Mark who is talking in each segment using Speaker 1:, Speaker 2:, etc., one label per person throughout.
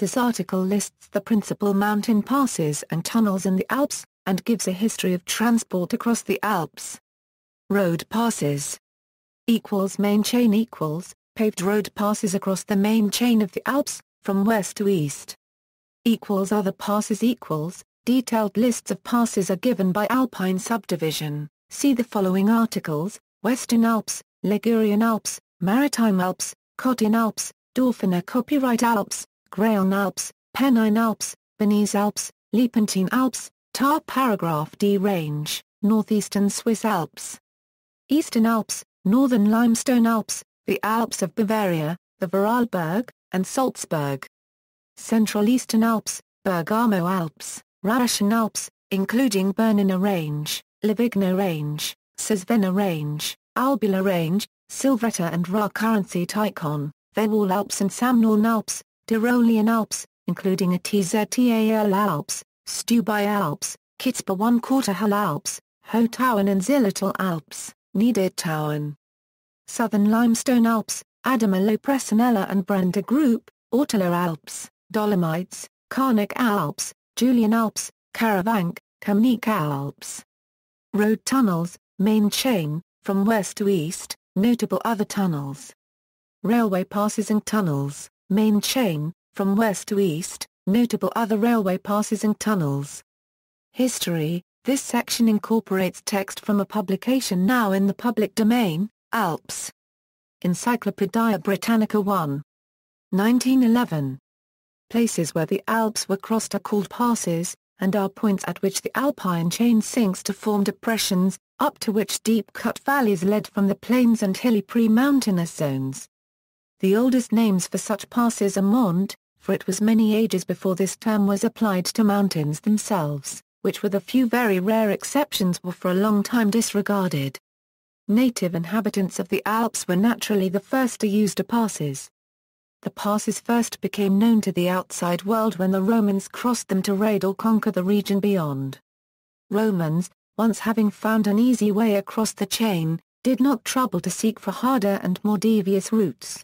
Speaker 1: This article lists the principal mountain passes and tunnels in the Alps, and gives a history of transport across the Alps. Road passes. Main chain paved road passes across the main chain of the Alps, from west to east. Other passes. Detailed lists of passes are given by Alpine subdivision. See the following articles: Western Alps, Ligurian Alps, Maritime Alps, Cotin Alps, Dauphiné Copyright Alps, Grayon Alps, Pennine Alps, Bernese Alps, Lipentine Alps, Tar Paragraph D Range, Northeastern Swiss Alps. Eastern Alps, Northern Limestone Alps, the Alps of Bavaria, the Vorarlberg, and Salzburg. Central Eastern Alps, Bergamo Alps, Rhätischen Alps, including Bernina Range, Livigno Range, Cesvena Range, Albula Range, Silvretta and Ra Currency Tychon, Venwall Alps and Samnorn Alps, Tyrolean Alps, including Atztal Alps, Stubai Alps, Kitzbühel 1/4 Hall Alps, Haut-Tauern and Zillertal Alps, Niedertauern. Southern Limestone Alps, Adamalo Presanella and Brenda Group, Ortolo Alps, Dolomites, Carnic Alps, Julian Alps, Caravanc, Kamnik Alps. Road tunnels, main chain, from west to east, notable other tunnels. Railway passes and tunnels, main chain, from west to east, notable other railway passes and tunnels. History. This section incorporates text from a publication now in the public domain, Alps. Encyclopædia Britannica 1. 1911. Places where the Alps were crossed are called passes, and are points at which the alpine chain sinks to form depressions, up to which deep-cut valleys led from the plains and hilly pre-mountainous zones. The oldest names for such passes are Mont, for it was many ages before this term was applied to mountains themselves, which with a few very rare exceptions were for a long time disregarded. Native inhabitants of the Alps were naturally the first to use the passes. The passes first became known to the outside world when the Romans crossed them to raid or conquer the region beyond. Romans, once having found an easy way across the chain, did not trouble to seek for harder and more devious routes.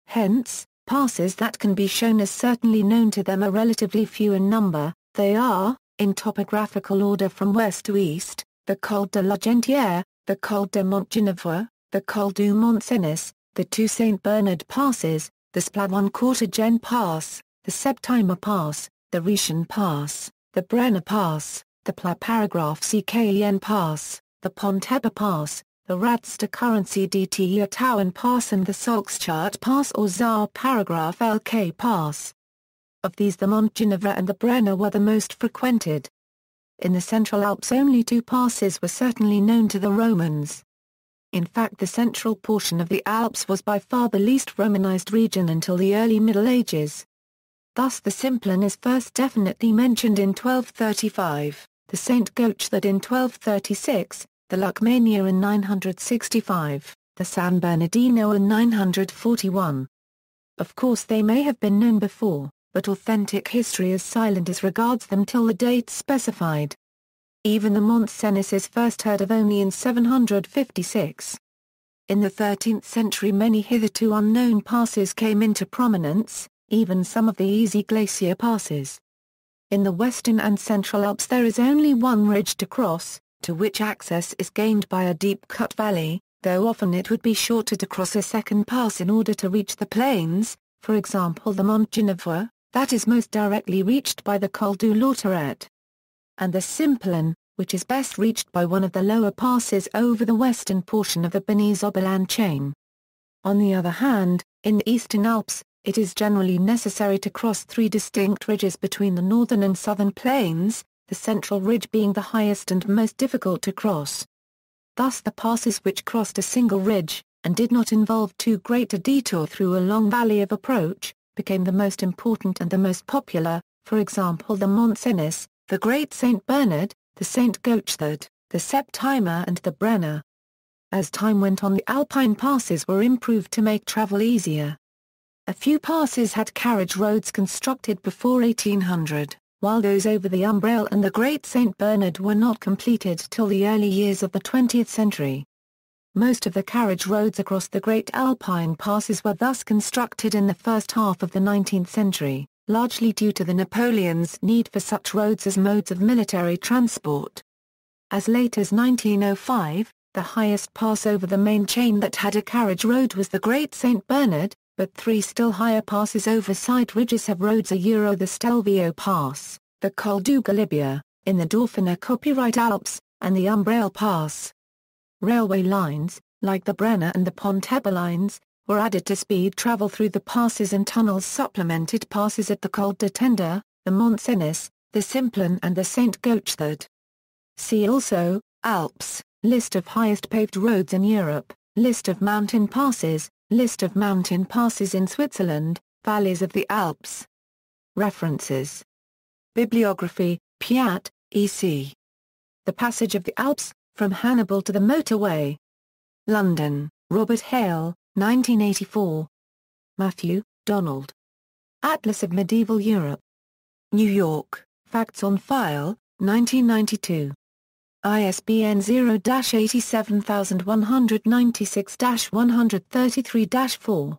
Speaker 1: Hence, passes that can be shown as certainly known to them are relatively few in number. They are, in topographical order from west to east, the Col de la Gentière, the Col de Montgenevois, the Col du Mont-Cenis, the two St. Bernard passes, the Splat 1/4 Gen Pass, the Septimer Pass, the Rhetian Pass, the Brenner Pass, the Pla Paragraph CKEN Pass, the Pontebba Pass, the Radster Currency DT Tauern Pass and the Salzchart Pass or Czar Paragraph LK Pass. Of these the Montgenevois and the Brenner were the most frequented. In the Central Alps only two passes were certainly known to the Romans. In fact the central portion of the Alps was by far the least Romanized region until the early Middle Ages. Thus the Simplon is first definitely mentioned in 1235, the St. Gotthard in 1236, the Lukmania in 965, the San Bernardino in 941. Of course they may have been known before, but authentic history is silent as regards them till the dates specified. Even the Mont-Cenis is first heard of only in 756. In the 13th century many hitherto unknown passes came into prominence, even some of the easy glacier passes. In the Western and Central Alps there is only one ridge to cross, to which access is gained by a deep-cut valley, though often it would be shorter to cross a second pass in order to reach the plains, for example the Montgenevois, that is most directly reached by the Col du Lauteret. And the Simplon, which is best reached by one of the lower passes over the western portion of the Bernese Oberland chain. On the other hand, in the Eastern Alps, it is generally necessary to cross three distinct ridges between the northern and southern plains, the central ridge being the highest and most difficult to cross. Thus the passes which crossed a single ridge, and did not involve too great a detour through a long valley of approach, became the most important and the most popular, for example the Mont-Cenis, the Great St. Bernard, the St. Gotthard, the Septimer and the Brenner. As time went on the Alpine passes were improved to make travel easier. A few passes had carriage roads constructed before 1800, while those over the Umbrail and the Great St. Bernard were not completed till the early years of the 20th century. Most of the carriage roads across the Great Alpine passes were thus constructed in the first half of the 19th century. largely due to the Napoleon's need for such roads as modes of military transport. As late as 1905, the highest pass over the main chain that had a carriage road was the Great St. Bernard, but 3 still higher passes over side ridges have roads: the Stelvio Pass, the Col du Galibia, in the Dauphiné copyright Alps, and the Umbrail Pass. Railway lines, like the Brenner and the Pontebba lines, were added to speed travel through the passes, and tunnels supplemented passes at the Col de Tenda, the Mont Cenis, the Simplon and the St. Gotthard. See also, Alps, list of highest paved roads in Europe, list of mountain passes, list of mountain passes in Switzerland, valleys of the Alps. References. Bibliography, Piat, E.C. The Passage of the Alps, From Hannibal to the Motorway. London, Robert Hale, 1984. Matthew, Donald. Atlas of Medieval Europe. New York, Facts on File, 1992. ISBN 0-87196-133-4.